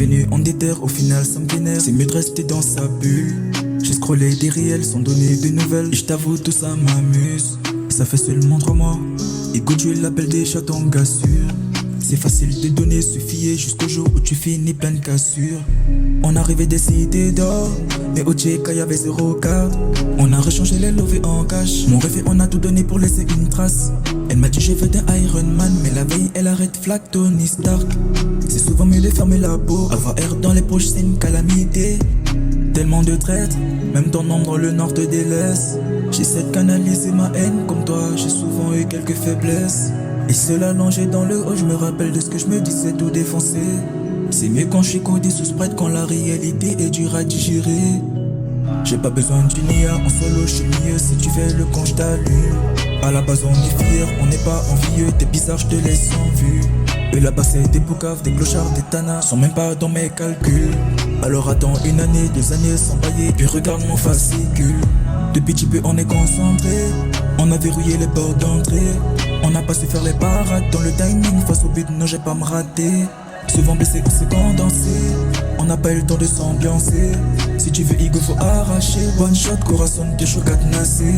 Devenu en déter, au final ça me vénère. C'est mieux de rester dans sa bulle. J'ai scrollé des réels sans donner de nouvelles. Et je t'avoue tout ça m'amuse. Ça fait seulement 3 mois. Écoute, tu es l'appel des chats en gars sûr. C'est facile de donner, suffit jusqu'au jour où tu finis plein de cassures. On arrivait des cités d'or, mais au check y avait 0 carte. On a rechangé les lovés en cash. Mon rêve, on a tout donné pour laisser une trace. Elle m'a dit j'ai fait un Iron Man, mais la veille elle arrête flag Tony Stark. C'est souvent mieux de fermer la peau. Avoir air dans les poches c'est une calamité. Tellement de traîtres, même ton nom dans le nord te délaisse. J'essaie de canaliser ma haine, comme toi j'ai souvent eu quelques faiblesses. Et seul allongé dans le haut, je me rappelle de ce que je me disais tout défoncé. C'est mieux quand je suis codé sous spread, quand la réalité est dure à digérer. J'ai pas besoin d'une IA, en solo je suis mieux. Si tu fais le con je t'allume. À la base on est fiers, on n'est pas envieux. T'es bizarre, je te laisse en vue. Et là-bas c'est des boucaves, des clochards, des tanas. Sont même pas dans mes calculs. Alors attends 1 année, 2 années sans bailler. Puis regarde mon fascicule. Depuis petit peu on est concentré. On a verrouillé les portes d'entrée. On n'a pas su faire les parades dans le timing. Face au but, non j'ai pas me rater. Souvent blessé, on s'est condensé. On n'a pas eu le temps de s'ambiancer. Si tu veux ego faut arracher. One shot, corazon, que choc cadenassé.